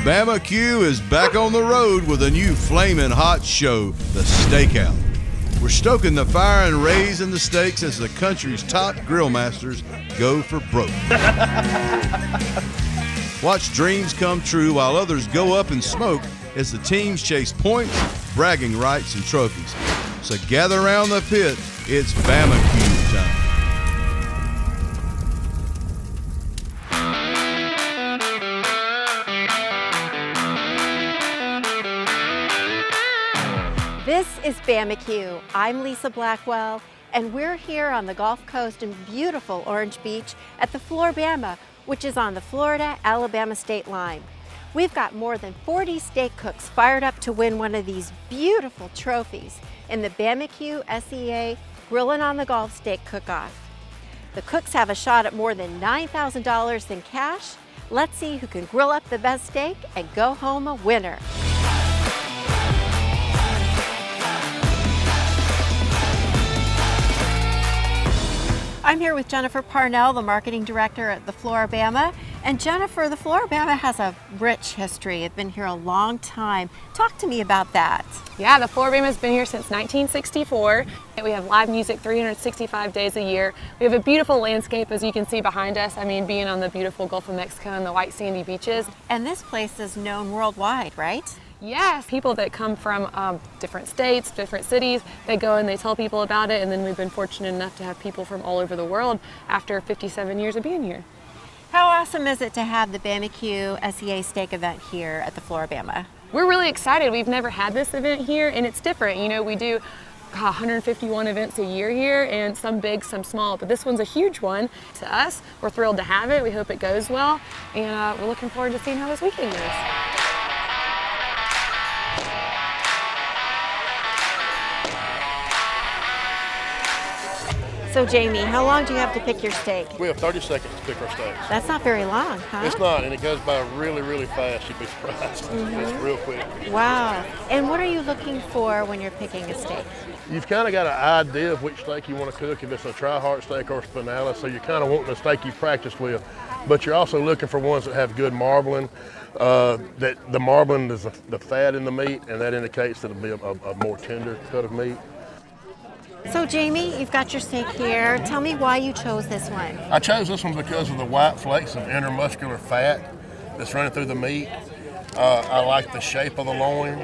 Bama-Q is back on the road with a new flaming hot show, The Stakeout. We're stoking the fire and raising the stakes as the country's top grill masters go for broke. Watch dreams come true while others go up in smoke as the teams chase points, bragging rights, and trophies. So gather around the pit, it's Bama-Q time. This is Bama-Q. I'm Lisa Blackwell, and we're here on the Gulf Coast in beautiful Orange Beach at the Flora Bama, which is on the Florida-Alabama state line. We've got more than 40 steak cooks fired up to win one of these beautiful trophies in the Bama-Q SCA Grillin' on the Gulf Steak Cook-off. The cooks have a shot at more than $9,000 in cash. Let's see who can grill up the best steak and go home a winner. I'm here with Jennifer Parnell, the marketing director at the Flora Bama. And Jennifer, the Flora Bama has a rich history. It's been here a long time. Talk to me about that. Yeah, the Flora Bama has been here since 1964. We have live music 365 days a year. We have a beautiful landscape, as you can see behind us. I mean, being on the beautiful Gulf of Mexico and the white sandy beaches. And this place is known worldwide, right? Yes, people that come from different states, different cities, they go and they tell people about it, and then we've been fortunate enough to have people from all over the world after 57 years of being here. How awesome is it to have the Bama-Q SCA Steak event here at the Flora Bama? We're really excited. We've never had this event here, and it's different. You know, we do 151 events a year here, and some big, some small, but this one's a huge one to us. We're thrilled to have it. We hope it goes well, and we're looking forward to seeing how this weekend goes. So Jamie, how long do you have to pick your steak? We have 30 seconds to pick our steaks. That's not very long, huh? It's not, and it goes by really, really fast. You'd be surprised. It's real quick. Wow. And what are you looking for when you're picking a steak? You've kind of got an idea of which steak you want to cook, if it's a tri-heart steak or a spinella, so you're kind of wanting a steak you've practiced with. But you're also looking for ones that have good marbling, that the marbling is the fat in the meat, and that indicates that it'll be a more tender cut of meat. So Jamie, you've got your steak here. Tell me why you chose this one. I chose this one because of the white flakes of intermuscular fat that's running through the meat. I like the shape of the loin,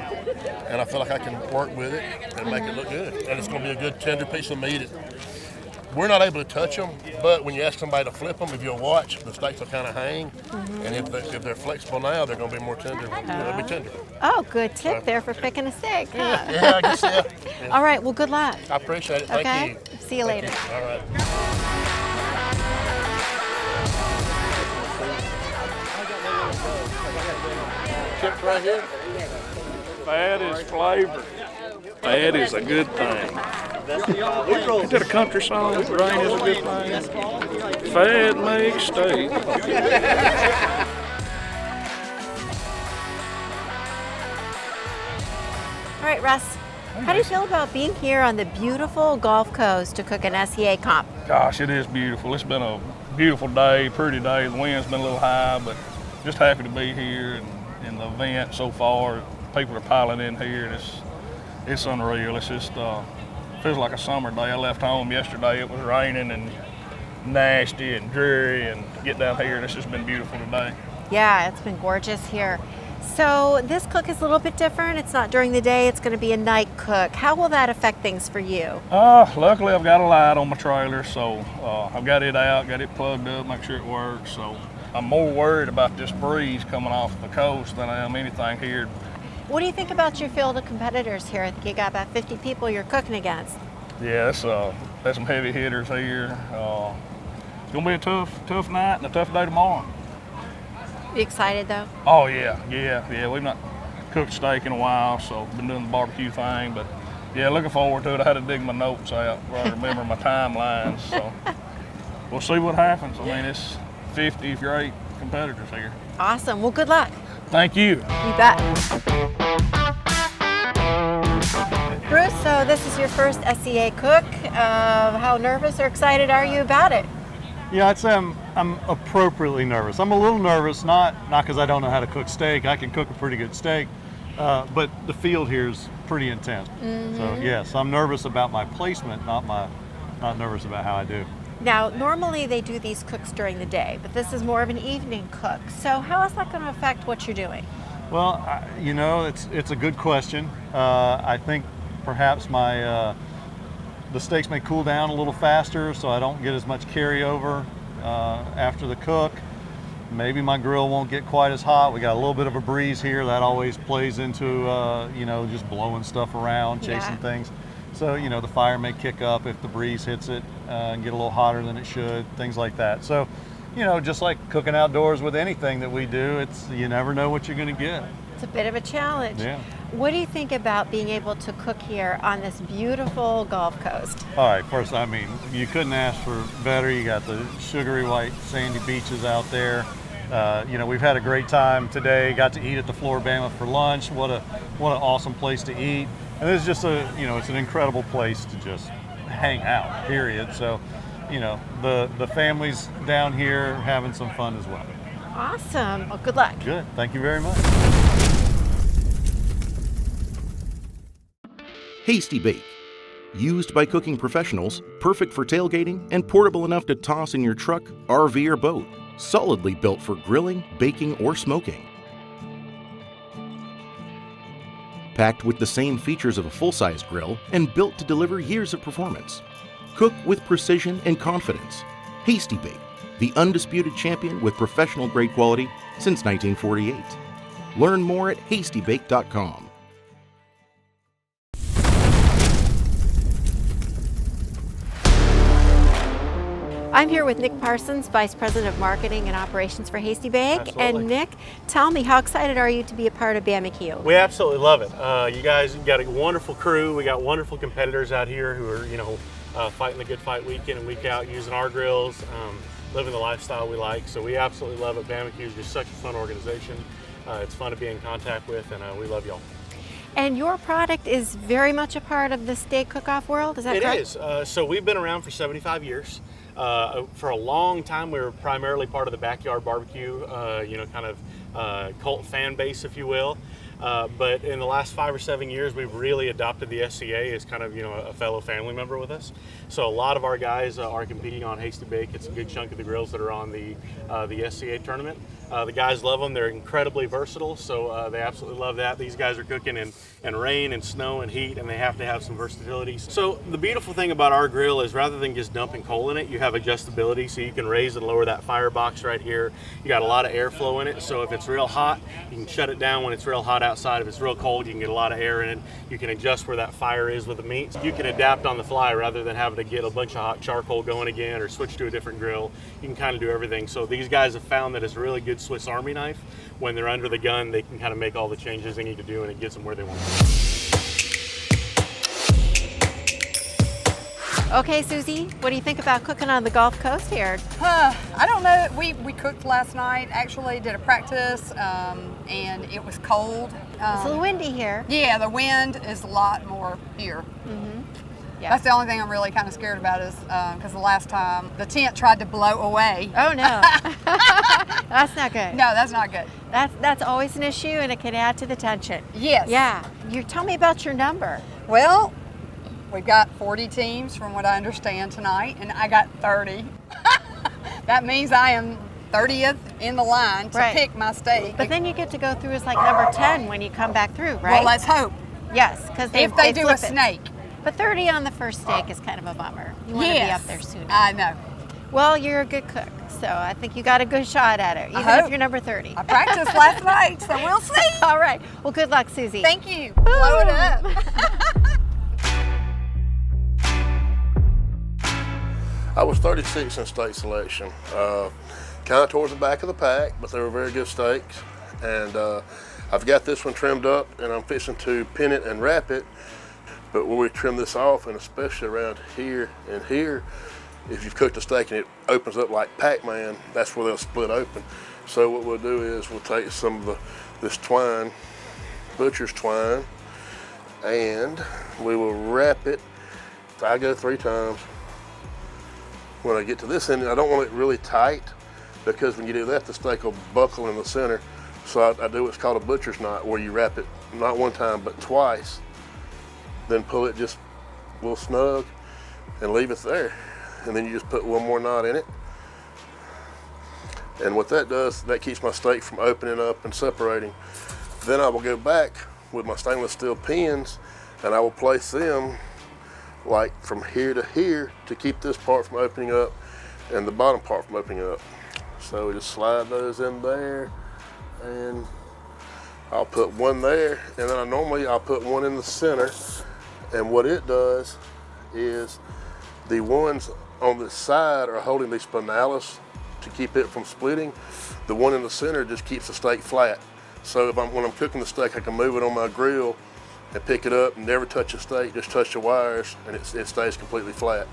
and I feel like I can work with it and make it look good. And it's going to be a good tender piece of meat. We're not able to touch them, but when you ask somebody to flip them, if you'll watch, the steaks will kind of hang. And if they're flexible now, they're going to be more tender. They'll be tender. Oh, good tip there for picking a steak, huh? Yeah, I guess, yeah. All right, well, good luck. I appreciate it. Thank Okay? you. See you later. All right. Chips right here. Fat is flavor. Fat is a good thing. Ain't that a country song? Rain is a good thing. Fat makes steak. All right, Russ, how do you feel about being here on the beautiful Gulf Coast to cook an SCA comp? Gosh, it is beautiful. It's been a beautiful day, pretty day. The wind's been a little high, but just happy to be here. And the event so far, people are piling in here, and it's unreal. It's just feels like a summer day. I left home yesterday. It was raining and nasty and dreary, and to get down here, and it's just been beautiful today. Yeah, it's been gorgeous here. So this cook is a little bit different. It's not during the day. It's going to be a night cook. How will that affect things for you? Luckily, I've got a light on my trailer, so I've got it out, got it plugged up, make sure it works. So I'm more worried about this breeze coming off the coast than I am anything here. What do you think about your field of competitors here? I think you got about 50 people you're cooking against. Yeah, that's some heavy hitters here. It's gonna be a tough night and a tough day tomorrow. You excited though? Oh yeah. We've not cooked steak in a while, so been doing the barbecue thing. But yeah, looking forward to it. I had to dig my notes out where I remember my timelines. So we'll see what happens. I mean, it's 50 great competitors here. Awesome. Well, good luck. Thank you. You bet. Bruce, so this is your first SCA cook. How nervous or excited are you about it? Yeah, I'd say I'm appropriately nervous. I'm a little nervous, not because I don't know how to cook steak. I can cook a pretty good steak, but the field here is pretty intense. So yes, I'm nervous about my placement, not nervous about how I do. Now, normally they do these cooks during the day, but this is more of an evening cook. So how is that going to affect what you're doing? Well, you know, it's a good question. I think perhaps the steaks may cool down a little faster, so I don't get as much carryover after the cook. Maybe my grill won't get quite as hot. We got a little bit of a breeze here. That always plays into, you know, just blowing stuff around, chasing things. So, you know, the fire may kick up if the breeze hits it and get a little hotter than it should, things like that. So, you know, just like cooking outdoors with anything that we do, you never know what you're going to get. It's a bit of a challenge. Yeah. What do you think about being able to cook here on this beautiful Gulf Coast? All right, first, I mean, you couldn't ask for better. You got the sugary white sandy beaches out there. You know, we've had a great time today. Got to eat at the Flora Bama for lunch. What an awesome place to eat. And it's just it's an incredible place to just hang out, period. So, you know, the families down here having some fun as well. Awesome. Well, good luck. Good. Thank you very much. Hasty Bake. Used by cooking professionals, perfect for tailgating, and portable enough to toss in your truck, RV, or boat. Solidly built for grilling, baking, or smoking. Packed with the same features of a full-size grill and built to deliver years of performance. Cook with precision and confidence. Hasty Bake, the undisputed champion with professional-grade quality since 1948. Learn more at hastybake.com. I'm here with Nick Parsons, Vice President of Marketing and Operations for Hasty Bake. Absolutely. And Nick, tell me, how excited are you to be a part of Bama-Q? We absolutely love it. You guys got a wonderful crew. We got wonderful competitors out here who are, you know, fighting the good fight week in and week out, using our grills, living the lifestyle we like. So we absolutely love it. Bama-Q is just such a fun organization. It's fun to be in contact with, and we love y'all. And your product is very much a part of the steak cook-off world, is that correct? It is. So we've been around for 75 years. For a long time, we were primarily part of the backyard barbecue, you know, kind of cult fan base, if you will. But in the last 5 or 7 years, we've really adopted the SCA as kind of, you know, a fellow family member with us. So a lot of our guys are competing on Hasty Bake. It's a good chunk of the grills that are on the SCA tournament. The guys love them. They're incredibly versatile, so they absolutely love that. These guys are cooking in rain and snow and heat, and they have to have some versatility. So the beautiful thing about our grill is rather than just dumping coal in it, you have adjustability, so you can raise and lower that firebox right here. You got a lot of airflow in it, so if it's real hot, you can shut it down when it's real hot outside. If it's real cold, you can get a lot of air in it. You can adjust where that fire is with the meat. You can adapt on the fly rather than having to get a bunch of hot charcoal going again or switch to a different grill. You can kind of do everything. So these guys have found that it's a really good Swiss Army knife. When they're under the gun, they can kind of make all the changes they need to do, and it gets them where they want to go. Okay, Susie, what do you think about cooking on the Gulf Coast here? I don't know. We cooked last night, actually did a practice, and it was cold. It's a little windy here. Yeah, the wind is a lot more here. Yeah. That's the only thing I'm really kind of scared about is because the last time the tent tried to blow away. Oh no, that's not good. No, that's not good. That's always an issue, and it can add to the tension. Yes. Yeah. You tell me about your number. Well, we've got 40 teams from what I understand tonight, and I got 30. That means I am 30th in the line to pick my steak. But then you get to go through as like number 10 when you come back through, right? Well, let's hope. Yes, because if they do a snake. But 30 on the first steak is kind of a bummer. You want to be up there sooner. I know. Well, you're a good cook, so I think you got a good shot at it, even if you're number 30. I practiced last night, so we'll see. All right. Well, good luck, Susie. Thank you. Blow it up. I was 36 in steak selection. Kind of towards the back of the pack, but they were very good steaks. And I've got this one trimmed up, and I'm fixing to pin it and wrap it. But when we trim this off, and especially around here and here, if you've cooked a steak and it opens up like Pac-Man, that's where they'll split open. So what we'll do is we'll take some of this twine, butcher's twine, and we will wrap it. I go 3 times. when I get to this end, I don't want it really tight, because when you do that, the steak will buckle in the center. So I do what's called a butcher's knot, where you wrap it not one time, but twice, then pull it just a little snug and leave it there. And then you just put one more knot in it. And what that does, that keeps my steak from opening up and separating. Then I will go back with my stainless steel pins, and I will place them like from here to here to keep this part from opening up and the bottom part from opening up. So we just slide those in there, and I'll put one there, and then I'll put one in the center. And what it does is the ones on the side are holding the spinalis to keep it from splitting. The one in the center just keeps the steak flat. So when I'm cooking the steak, I can move it on my grill and pick it up and never touch the steak, just touch the wires, and it stays completely flat.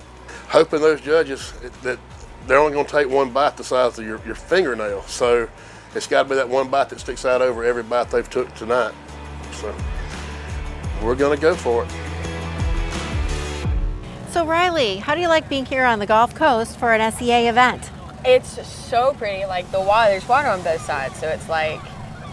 Hoping those judges that they're only going to take one bite the size of your fingernail. So it's got to be that one bite that sticks out over every bite they've took tonight. So we're going to go for it. So Rylee, how do you like being here on the Gulf Coast for an SCA event? It's so pretty, like there's water on both sides, so it's like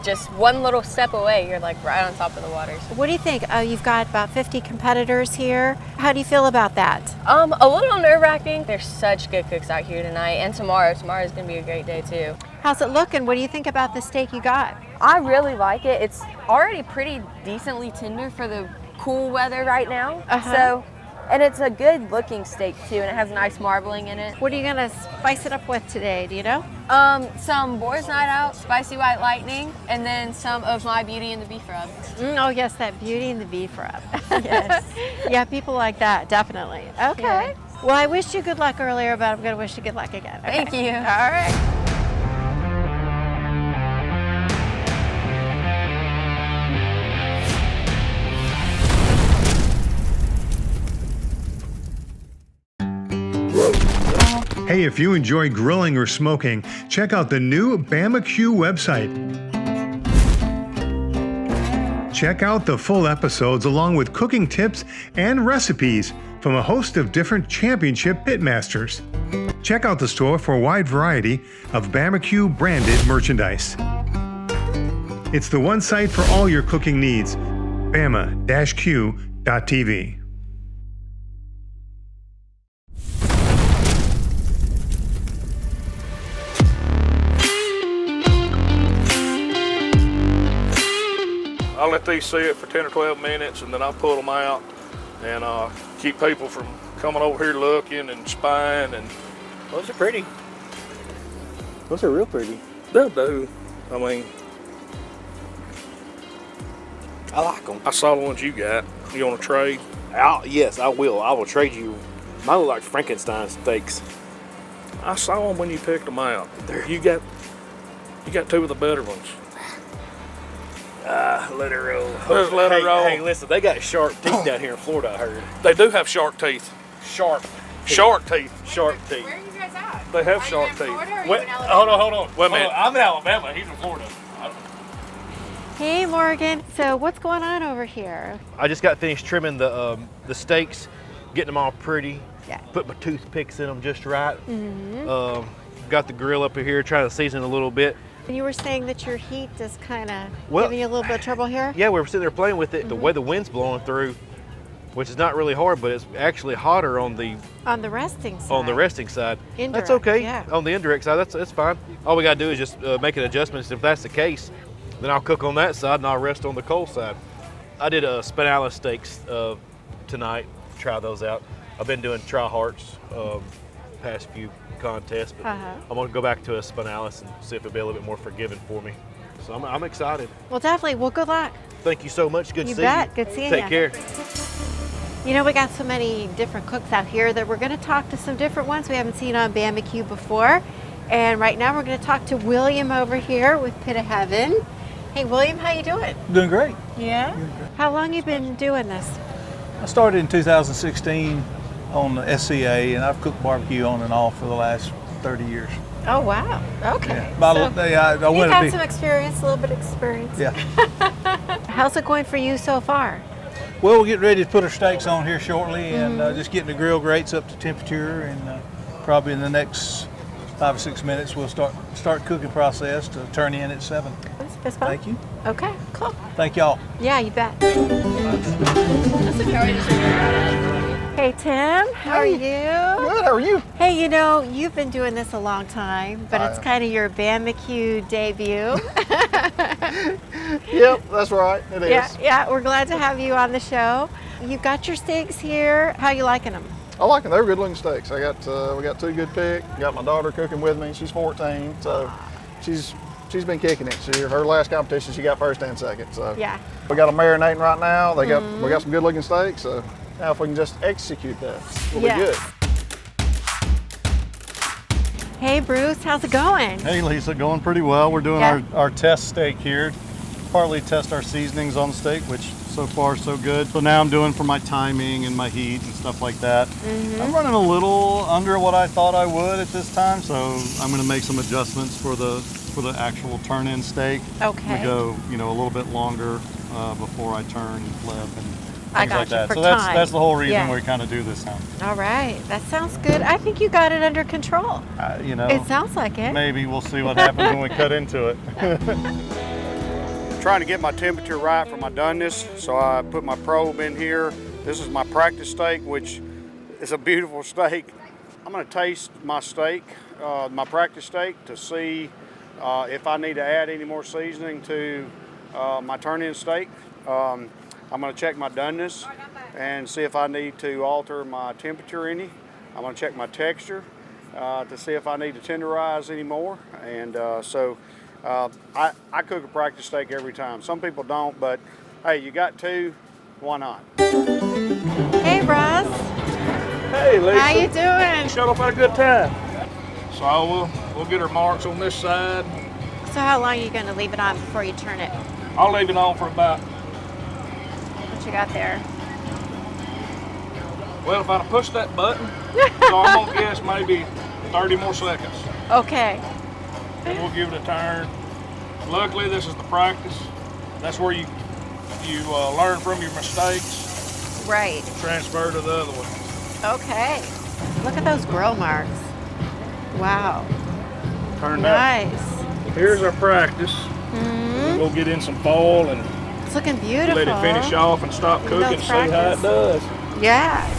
just one little step away, you're like right on top of the waters. What do you think? You've got about 50 competitors here. How do you feel about that? A little nerve-wracking. There's such good cooks out here tonight, and tomorrow. Tomorrow's gonna be a great day too. How's it looking? What do you think about the steak you got? I really like it. It's already pretty decently tender for the cool weather right now. So. And it's a good looking steak too, and it has nice marbling in it. What are you gonna spice it up with today, do you know? Some Boys Night Out, Spicy White Lightning, and then some of my Beauty and the Beef Rub. Oh yes, that Beauty and the Beef Rub. Yes. Yeah, people like that, definitely. Okay. Yeah. Well, I wished you good luck earlier, but I'm gonna wish you good luck again. Okay. Thank you. All right. Hey, if you enjoy grilling or smoking, check out the new Bama-Q website. Check out the full episodes along with cooking tips and recipes from a host of different championship pitmasters. Check out the store for a wide variety of Bama-Q branded merchandise. It's the one site for all your cooking needs, bama-q.tv. I'll let these sit for 10 or 12 minutes, and then I'll pull them out and keep people from coming over here looking and spying. And those are pretty. Those are real pretty. They'll do. I mean, I like them. I saw the ones you got. You want to trade? Yes, I will. I will trade you. Mine look like Frankenstein steaks. I saw them when you picked them out. You got two of the better ones. Let it roll. Let's let it roll. Hey, listen, they got sharp teeth down here in Florida, I heard. They do have sharp teeth. Sharp teeth. Sharp teeth. Sharp teeth. Where are you guys at? They have sharp teeth. Hold on. Wait a minute. I'm in Alabama. He's in Florida. Hey Morgan, so what's going on over here? I just got finished trimming the steaks, getting them all pretty. Yeah. Put my toothpicks in them just right. Got the grill up here, trying to season a little bit. And you were saying that your heat is kind of Well, giving you a little bit of trouble here? Yeah, we were sitting there playing with it. The way the wind's blowing through, which is not really hard, but it's actually hotter on the resting side. On the resting side. Indirect, that's okay. Yeah. On the indirect side, that's fine. All we got to do is just make an adjustment. If that's the case, then I'll cook on that side and I'll rest on the cold side. I did spinalis steaks tonight. Try those out. I've been doing tri-hearts past few contests, but I'm going to go back to a spinalis and see if it'll be a little bit more forgiving for me. So I'm excited. Well, definitely. Well, good luck. Thank you so much. Good to see you. You bet. Good seeing you. Take care. You know, we got so many different cooks out here that we're going to talk to some different ones we haven't seen on Bama-Q before. And right now we're going to talk to William over here with Pit of Heaven. Hey, William, how you doing? Doing great. Yeah? Doing great. How long you been doing this? I started in 2016 on the SCA, and I've cooked barbecue on and off for the last 30 years. Oh, wow. Okay. Yeah. So you've had some experience, a little bit of experience. Yeah. How's it going for you so far? Well, we're getting ready to put our steaks on here shortly, and just getting the grill grates up to temperature, and probably in the next 5 or 6 minutes, we'll start cooking process to turn in at 7. That's fun. Thank you. Okay, cool. Thank y'all. Yeah, you bet. Hey, Tim, how are you? Good, how are you? Hey, you know, you've been doing this a long time, but it's kind of your Bama-Q debut. Yep, that's right, it is. Yeah, we're glad to have you on the show. You've got your steaks here. How you liking them? I like them. They're good looking steaks. We got 2 good picks. Got my daughter cooking with me. She's 14, so she's been kicking it. Her last competition, she got first and second. So yeah, we got them marinating right now. We got some good looking steaks. So now if we can just execute that, we'll be good. Hey Bruce, how's it going? Hey Lisa, going pretty well. We're doing our test steak here. Partly test our seasonings on the steak, which so far so good. So now I'm doing for my timing and my heat and stuff like that. I'm running a little under what I thought I would at this time, so I'm going to make some adjustments for the actual turn-in steak. Okay. We go, a little bit longer before I turn and flip and things I got like you, that. for So time. that's the whole reason we kind of do this now. All right, that sounds good. I think you got it under control. It sounds like it. Maybe we'll see what happens when we cut into it. Trying to get my temperature right for my doneness, so I put my probe in here. This is my practice steak, which is a beautiful steak. I'm going to taste my steak, my practice steak, to see if I need to add any more seasoning to my turn-in steak. I'm going to check my doneness and see if I need to alter my temperature any. I'm going to check my texture to see if I need to tenderize any more. And I cook a practice steak every time. Some people don't, but hey, you got to, why not? Hey, Russ. Hey, Lisa. How you doing? Shut up, had a good time. So we'll get our marks on this side. So how long are you going to leave it on before you turn it? I'll leave it on for about, What you got there? well, if I push that button, so I'm going to guess maybe 30 more seconds. Okay. We'll give it a turn. Luckily, this is the practice. That's where you learn from your mistakes. Right. Transfer to the other one. Okay. Look at those grill marks. Wow. Turn nice. That. Here's our practice. We'll get in some foil and it's looking beautiful. let it finish off and stop cooking and see how it does. Yeah.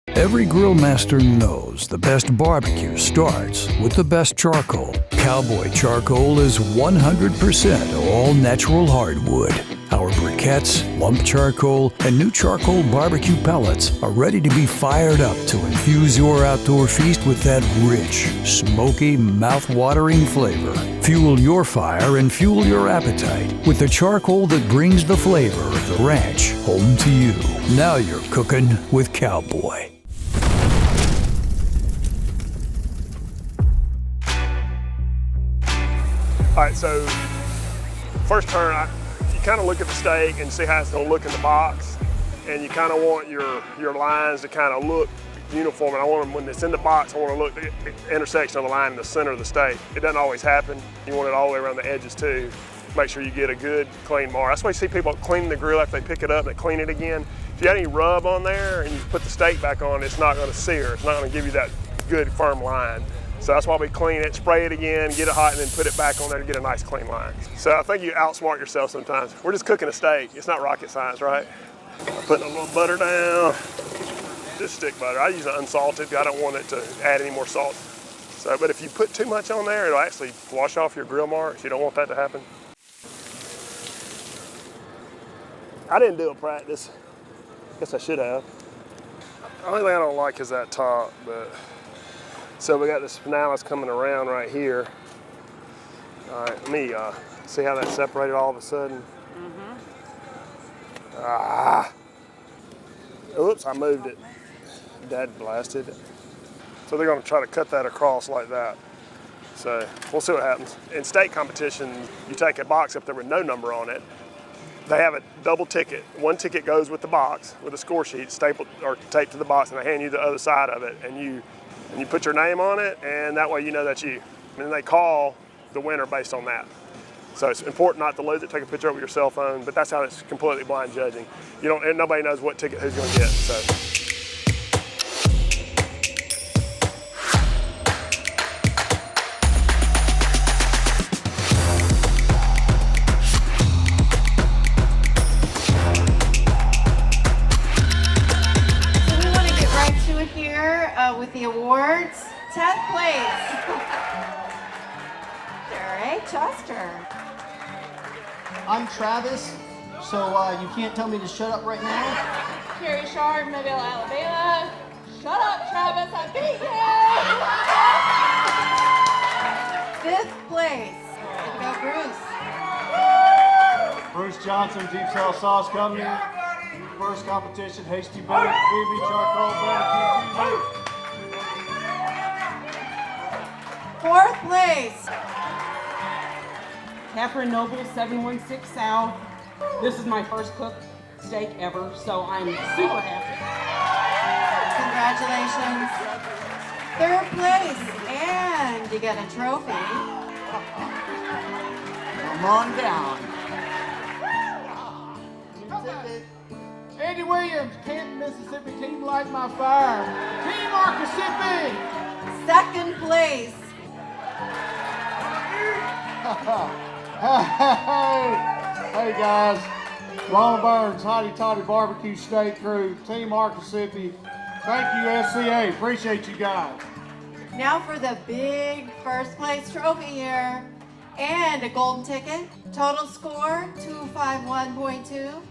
Every grill master knows the best barbecue starts with the best charcoal. Cowboy charcoal is 100% all natural hardwood. Our briquettes, lump charcoal, and new charcoal barbecue pellets are ready to be fired up to infuse your outdoor feast with that rich, smoky, mouth-watering flavor. Fuel your fire and fuel your appetite with the charcoal that brings the flavor of the ranch home to you. Now you're cooking with Cowboy. All right, so first turn, you kind of look at the steak and see how it's gonna look in the box, and you kind of want your lines to kind of look uniform. And I want them, when it's in the box, I want to look at the intersection of the line in the center of the steak. It doesn't always happen. You want it all the way around the edges too. Make sure you get a good clean mark. That's why you see people cleaning the grill after they pick it up and they clean it again. If you got any rub on there and you put the steak back on, it's not gonna sear. It's not gonna give you that good firm line. So that's why we clean it, spray it again, get it hot, and then put it back on there to get a nice clean line. So I think you outsmart yourself sometimes. We're just cooking a steak. It's not rocket science, right? Putting a little butter down, just stick butter. I use it unsalted. I don't want it to add any more salt. So, but if you put too much on there, it'll actually wash off your grill marks. You don't want that to happen. I didn't do a practice. Guess I should have. The only thing I don't like is that top, but. So we got the spinalis coming around right here. All right, let me see how that separated all of a sudden. Oops, I moved it. Dad blasted. So they're gonna try to cut that across like that. So we'll see what happens. In state competition, you take a box up there with no number on it. They have a double ticket. One ticket goes with the box with a score sheet stapled or taped to the box, and they hand you the other side of it, and you put your name on it, and that way you know that's you. And then they call the winner based on that. So it's important not to lose it, take a picture of it with your cell phone, but that's how it's completely blind judging. Nobody knows what ticket who's gonna get, so. place. All right, Chester. I'm Travis, so you can't tell me to shut up right now. Carrie Shard, Mobile, Alabama. Shut up, Travis, I beat you! 5th place. Here we go, Bruce. Bruce Johnson, Deep South Sauce Company. First competition, Hasty Baked, BB Charcoal Barbecue. 4th place. Catherine Noble, 716 South. This is my first cooked steak ever, so I'm super happy. Congratulations. 3rd place, and you get a trophy. Come on down. Andy Williams, Canton, Mississippi, Team Light My Fire. Team Arcasipi. 2nd place. Hey guys, Ronald Burns, Hottie Toddy Barbecue Steak Crew, Team Arcasipi. Thank you, SCA. Appreciate you guys. Now for the big 1st place trophy here. And a golden ticket. Total score, 251.2.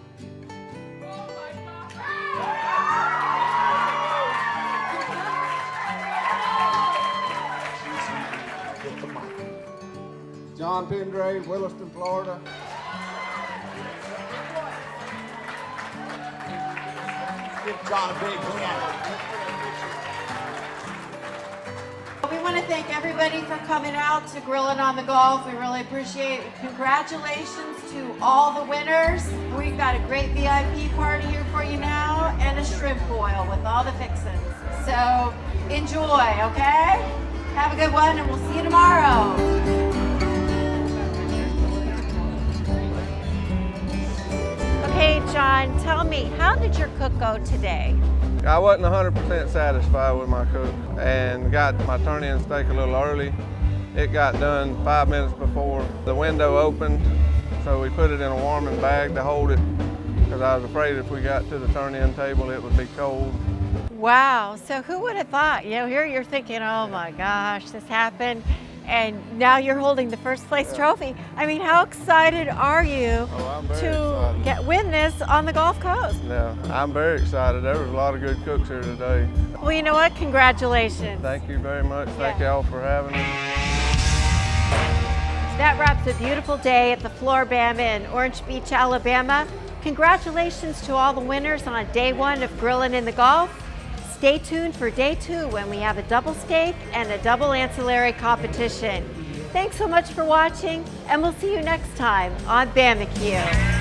John Pendrave, Williston, Florida. Give John a big hand. We want to thank everybody for coming out to Grillin' on the Golf. We really appreciate it. Congratulations to all the winners. We've got a great VIP party here for you now and a shrimp boil with all the fixins. So enjoy, okay? Have a good one and we'll see you tomorrow. Okay, John, tell me, how did your cook go today? I wasn't 100% satisfied with my cook and got my turn-in steak a little early. It got done 5 minutes before the window opened, so we put it in a warming bag to hold it because I was afraid if we got to the turn-in table it would be cold. Wow, so who would have thought? You know, here you're thinking, oh my gosh, this happened, and now you're holding the 1st place trophy. I mean, how excited are you to win this on the Gulf Coast? Yeah, I'm very excited. There was a lot of good cooks here today. Well, you know what? Congratulations. Thank you very much. Thank y'all for having me. That wraps a beautiful day at the Flora Bama in Orange Beach, Alabama. Congratulations to all the winners on day 1 of Grillin' in the Gulf. Stay tuned for day 2 when we have a double steak and a double ancillary competition. Thanks so much for watching, and we'll see you next time on Bama-Q.